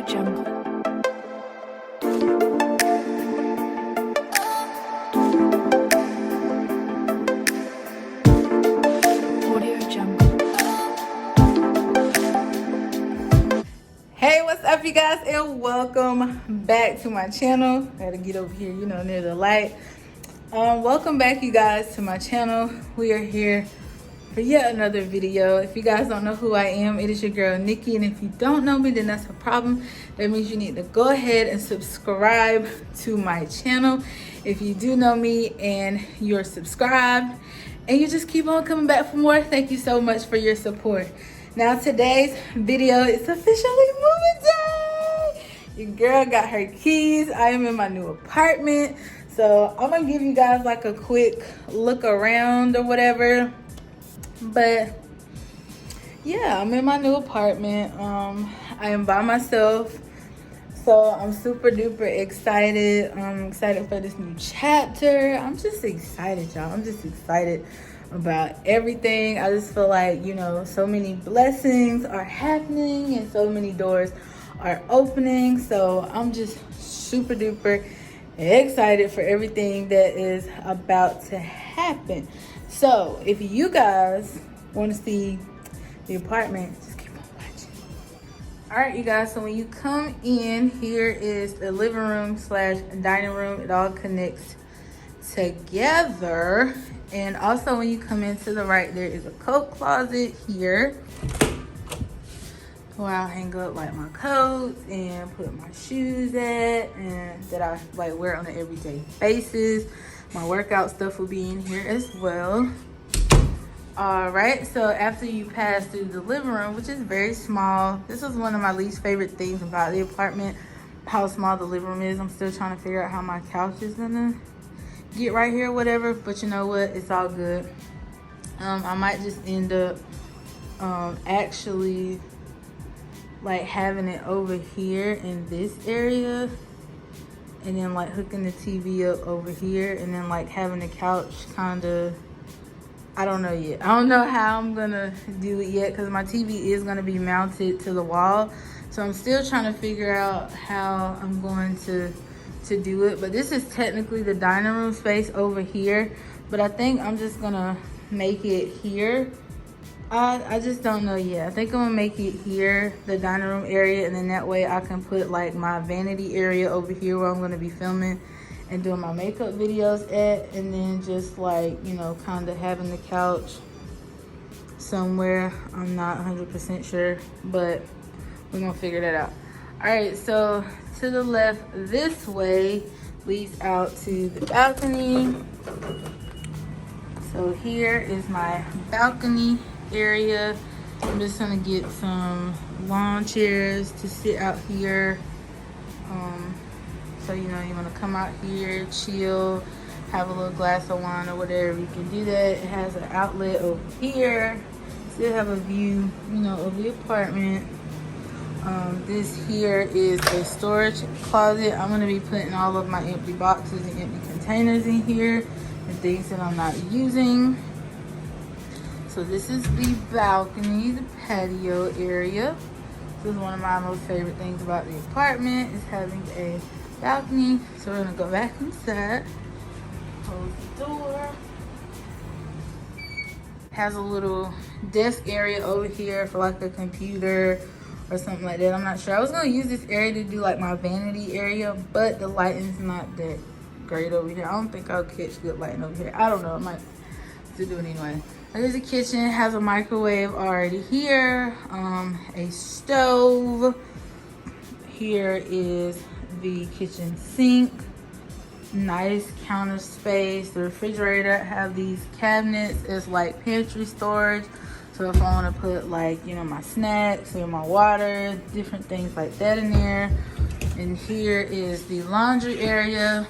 Jungle. Audio Jungle. Hey, what's up, you guys, and welcome back to my channel. Gotta get over here, near the light. Welcome back, you guys, to my channel. We are here for yet another video. If you guys don't know who I am, it is your girl Nikki, and if you don't know me, then that's a problem. That means you need to go ahead and subscribe to my channel. If you do know me and you're subscribed and you just keep on coming back for more, thank you so much for your support. Now today's video is officially moving day. Your girl got her keys. I am in my new apartment, so I'm gonna give you guys like a quick look around or whatever. But yeah, I'm in my new apartment. I am by myself, so I'm super duper excited. I'm excited for this new chapter. I'm just excited, y'all. I'm just excited about everything. I just feel like, so many blessings are happening and so many doors are opening. So I'm just super duper excited for everything that is about to happen. So if you guys want to see the apartment, just keep on watching. All right, you guys, so when you come in, here is the living room / dining room. It all connects together. And also when you come in to the right, there is a coat closet here where I'll hang up like my coats and put my shoes at, and that I like wear on an everyday basis. My workout stuff will be in here as well. All right, so after you pass through the living room, which is very small, this is one of my least favorite things about the apartment, how small the living room is. I'm still trying to figure out how my couch is gonna get right here or whatever, but you know what, it's all good. I might just end up actually like having it over here in this area, and then like hooking the TV up over here, and then like having the couch kind of, I don't know yet. I don't know how I'm gonna do it yet, because my TV is gonna be mounted to the wall. So I'm still trying to figure out how I'm going to do it. But this is technically the dining room space over here, but I think I'm just gonna make it here. I just don't know yet. I think I'm gonna make it here, the dining room area, and then that way I can put like my vanity area over here where I'm gonna be filming and doing my makeup videos at, and then just like, kind of having the couch somewhere. I'm not 100% sure, but we're gonna figure that out. All right, so to the left this way leads out to the balcony. So here is my balcony area. I'm just gonna get some lawn chairs to sit out here. So you want to come out here, chill, have a little glass of wine or whatever, you can do that. It has an outlet over here. Still have a view, of the apartment. This here is a storage closet. I'm going to be putting all of my empty boxes and empty containers in here and things that I'm not using. So this is the balcony, the patio area. This is one of my most favorite things about the apartment, is having a balcony. So we're going to go back inside. Close the door. Has a little desk area over here for like a computer or something like that. I'm not sure. I was gonna use this area to do like my vanity area, but the lighting's not that great over here. I don't think I'll catch good lighting over here. I don't know. I might have to do it anyway. There's a kitchen. It has a microwave already here. A stove. Here is the kitchen sink. Nice counter space. The refrigerator have these cabinets as like pantry storage. So if I want to put like, my snacks or my water, different things like that in there. And here is the laundry area.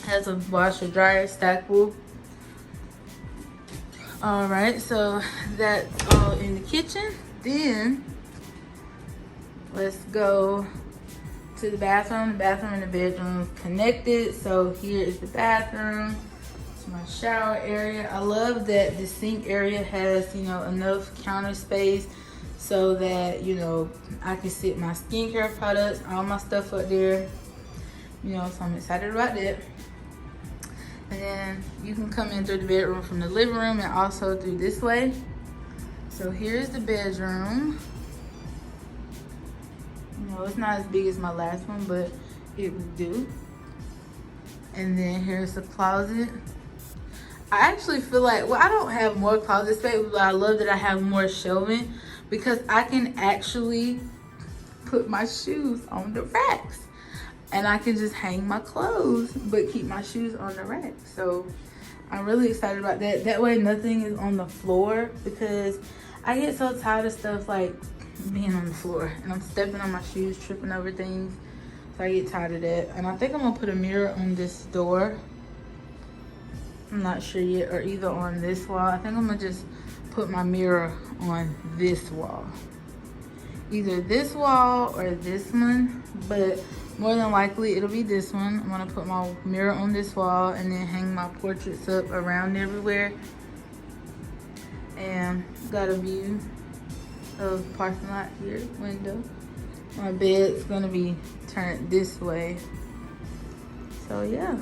Has a washer dryer stackable. All right, so that's all in the kitchen. Then let's go to the bathroom. The bathroom and the bedroom connected. So here is the bathroom. It's my shower area. I love that the sink area has, enough counter space so that, you know, I can sit my skincare products, all my stuff up there. You know, so I'm excited about that. And then you can come in through the bedroom from the living room and also through this way. So here's the bedroom. You know, it's not as big as my last one, but it will do. And then here's the closet. I actually feel like, well, I don't have more closet space, but I love that I have more shelving because I can actually put my shoes on the racks. And I can just hang my clothes, but keep my shoes on the rack. So I'm really excited about that. That way nothing is on the floor, because I get so tired of stuff like being on the floor and I'm stepping on my shoes, tripping over things. So I get tired of that. And I think I'm gonna put a mirror on this door. I'm not sure yet, or either on this wall. I think I'm gonna just put my mirror on this wall. Either this wall or this one, but more than likely it'll be this one. I'm gonna put my mirror on this wall and then hang my portraits up around everywhere. And got a view of the parking lot here, window. My bed's gonna be turned this way. So yeah.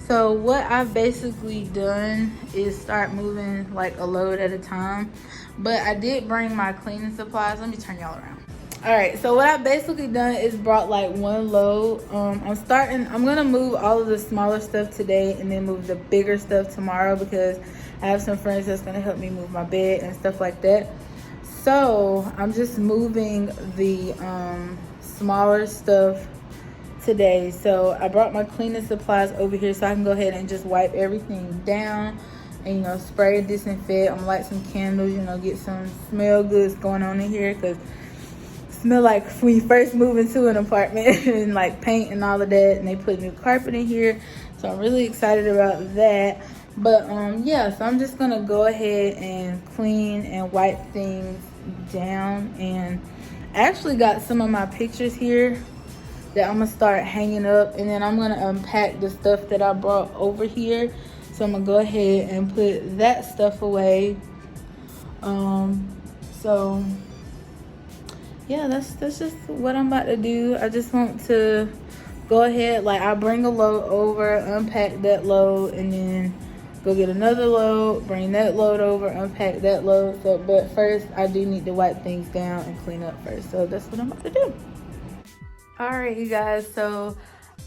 So what I've basically done is start moving like a load at a time. But I did bring my cleaning supplies. Let me turn y'all around. All right, so what I've basically done is brought like one load. I'm gonna move all of the smaller stuff today and then move the bigger stuff tomorrow, because I have some friends that's gonna help me move my bed and stuff like that. So I'm just moving the smaller stuff today. So I brought my cleaning supplies over here so I can go ahead and just wipe everything down and, you know, spray, disinfect. I'm gonna light some candles, you know, get some smell goods going on in here, because smell like when you first move into an apartment and like paint and all of that, and they put new carpet in here. So I'm really excited about that. But yeah, so I'm just gonna go ahead and clean and wipe things down. And I actually got some of my pictures here that I'm gonna start hanging up, and then I'm gonna unpack the stuff that I brought over here. So I'm gonna go ahead and put that stuff away. So yeah, that's just what I'm about to do. I just want to go ahead, like I bring a load over, unpack that load, and then go get another load, bring that load over, unpack that load. So, but first I do need to wipe things down and clean up first. So that's what I'm about to do. All right, you guys, so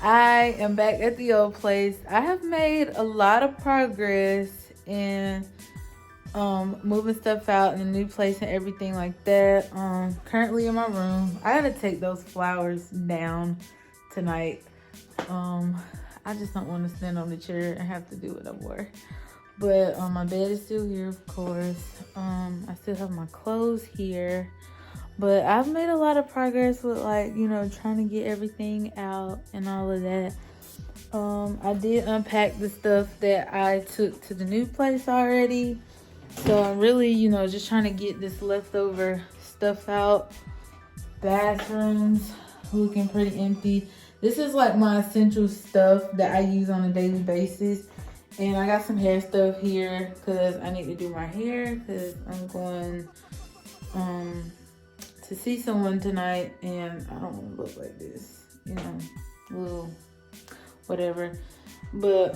I am back at the old place. I have made a lot of progress in moving stuff out in a new place and everything like that. Currently in my room, I gotta take those flowers down tonight. I just don't want to stand on the chair and have to do it no more. But my bed is still here, of course. I still have my clothes here. But I've made a lot of progress with, like, you know, trying to get everything out and all of that. I did unpack the stuff that I took to the new place already. So I'm really, you know, just trying to get this leftover stuff out. Bathrooms looking pretty empty. This is like my essential stuff that I use on a daily basis. And I got some hair stuff here because I need to do my hair, because I'm going to see someone tonight and I don't want to look like this, you know, little whatever. But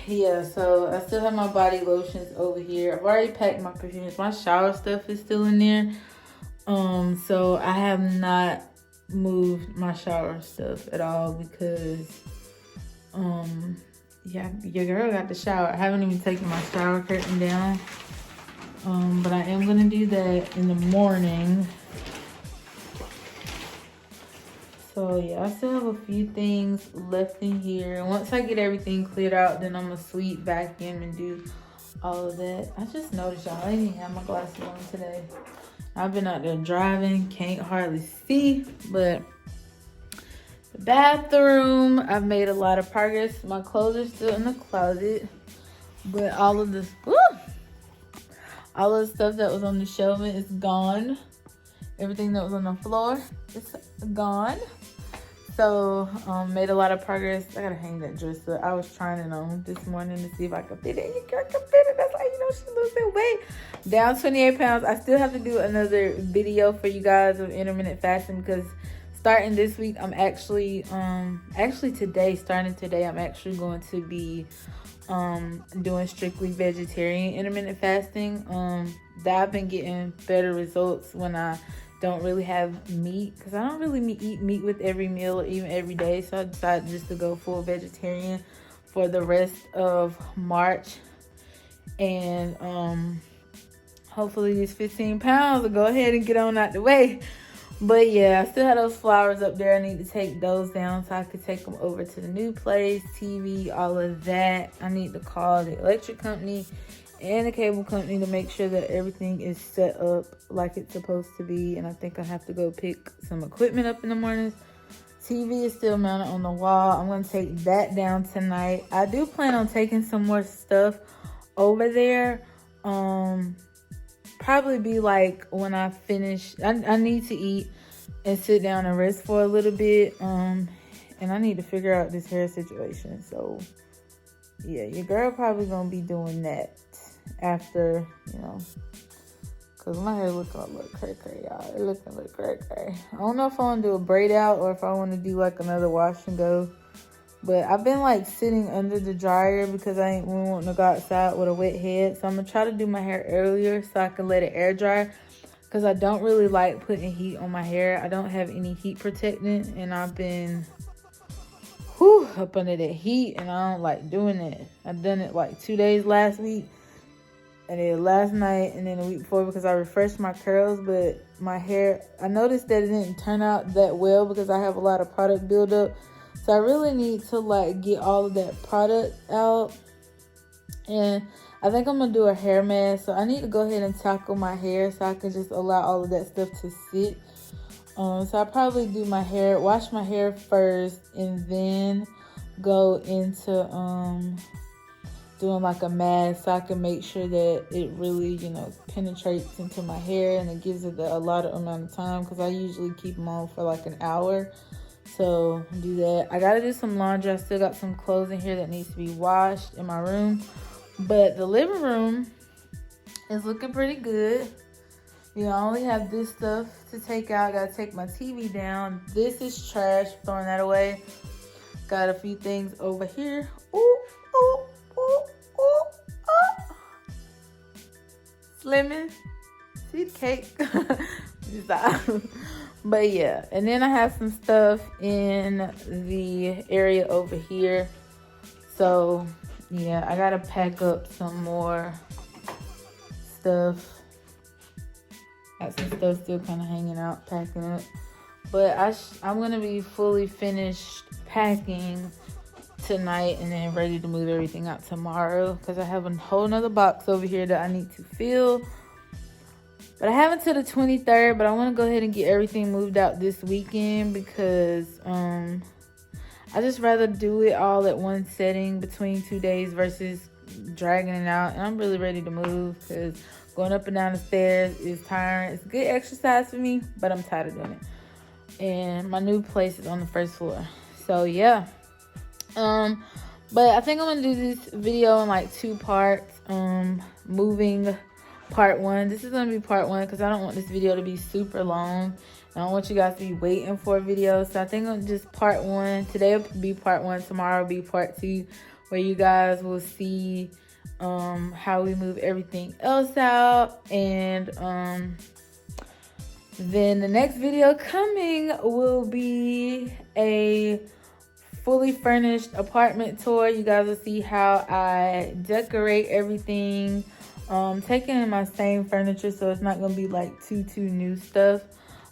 yeah, so I still have my body lotions over here. I've already packed my perfumes. My shower stuff is still in there. So I have not moved my shower stuff at all because yeah, your girl got the shower. I haven't even taken my shower curtain down. But I am gonna do that in the morning. So yeah, I still have a few things left in here. And once I get everything cleared out, then I'm gonna sweep vacuum and do all of that. I just noticed, y'all, I didn't have my glasses on today. I've been out there driving, can't hardly see. But the bathroom, I've made a lot of progress. My clothes are still in the closet, but all of the stuff that was on the shelving is gone. Everything that was on the floor is gone. So, made a lot of progress. I gotta hang that dress up. I was trying it on this morning to see if I could fit it. Your girl can fit it. That's how you know she's losing weight. Down 28 pounds. I still have to do another video for you guys of intermittent fasting because starting this week, I'm actually starting today, I'm actually going to be doing strictly vegetarian intermittent fasting. That I've been getting better results when I don't really have meat, because I don't really eat meat with every meal or even every day. So I decided just to go full vegetarian for the rest of March, and hopefully these 15 pounds will go ahead and get on out the way. But yeah, I still have those flowers up there. I need to take those down so I could take them over to the new place, TV, all of that. I need to call the electric company and the cable company to make sure that everything is set up like it's supposed to be. And I think I have to go pick some equipment up in the mornings. TV is still mounted on the wall. I'm going to take that down tonight. I do plan on taking some more stuff over there. Probably be like when I finish. I need to eat and sit down and rest for a little bit. And I need to figure out this hair situation. So yeah, your girl probably gonna be doing that after, you know, cause my hair looking a little cray, y'all. It looking a little cray. I don't know if I want to do a braid out or if I want to do like another wash and go. But I've been like sitting under the dryer because I ain't wanting to go outside with a wet head. So I'm gonna try to do my hair earlier so I can let it air dry, because I don't really like putting heat on my hair. I don't have any heat protectant, and I've been up under that heat, and I don't like doing it. I've done it like 2 days last week, and then last night, and then the week before, because I refreshed my curls. But my hair, I noticed that it didn't turn out that well because I have a lot of product buildup. So I really need to like get all of that product out. And I think I'm going to do a hair mask. So I need to go ahead and tackle my hair so I can just allow all of that stuff to sit. So I'll probably do my hair, wash my hair first, and then go into doing like a mask so I can make sure that it really, you know, penetrates into my hair and it gives it a lot of amount of time, because I usually keep them on for like an hour. So do that. I gotta do some laundry. I still got some clothes in here that needs to be washed in my room. But the living room is looking pretty good. You know, I only have this stuff to take out. I gotta take my TV down. This is trash. Throwing that away. Got a few things over here. Ooh, ooh, ooh, ooh, ooh. Slimming. See the cake. Stop. But yeah, and then I have some stuff in the area over here. So yeah, I gotta pack up some more stuff. Got some stuff still kind of hanging out, packing up. But I'm gonna be fully finished packing tonight and then ready to move everything out tomorrow, because I have a whole nother box over here that I need to fill. But I have until the 23rd, but I want to go ahead and get everything moved out this weekend, because I just rather do it all at one setting between 2 days versus dragging it out. And I'm really ready to move, because going up and down the stairs is tiring. It's good exercise for me, but I'm tired of doing it. And my new place is on the first floor. So yeah. But I think I'm going to do this video in like 2 parts. Moving part 1. This is going to be part 1 because I don't want this video to be super long. I don't want you guys to be waiting for a video. So I think I'm just part 1. Today will be part 1. Tomorrow will be part 2, where you guys will see how we move everything else out. And then the next video coming will be a fully furnished apartment tour. You guys will see how I decorate everything. Taking in my same furniture, so it's not gonna be like too new stuff,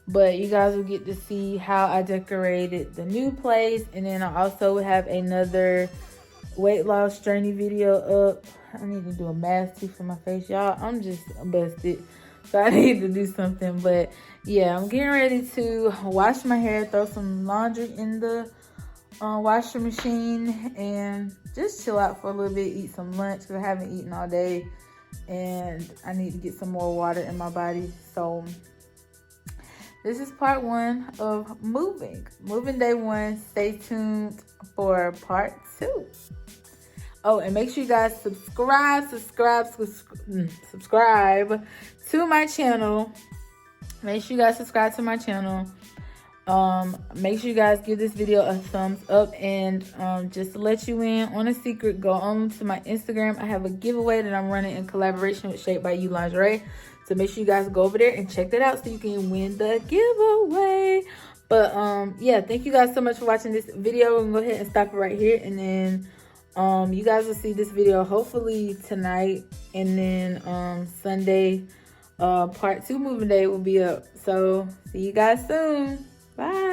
but you guys will get to see how I decorated the new place. And then I also have another weight loss journey video up. I need to do a mask too for my face, y'all. I'm just busted, so I need to do something. But yeah, I'm getting ready to wash my hair, throw some laundry in the washer machine, and just chill out for a little bit, eat some lunch because I haven't eaten all day. And I need to get some more water in my body. So this is part 1 of moving day 1. Stay tuned for part 2. Oh, and make sure you guys subscribe to my channel. Make sure you guys subscribe to my channel. Make sure you guys give this video a thumbs up, and just to let you in on a secret, go on to my Instagram. I have a giveaway that I'm running in collaboration with Shaped by You Lingerie, so make sure you guys go over there and check that out so you can win the giveaway. But yeah, thank you guys so much for watching this video. I'm gonna go ahead and stop it right here, and then you guys will see this video hopefully tonight, and then Sunday part 2 moving day will be up. So see you guys soon. Bye.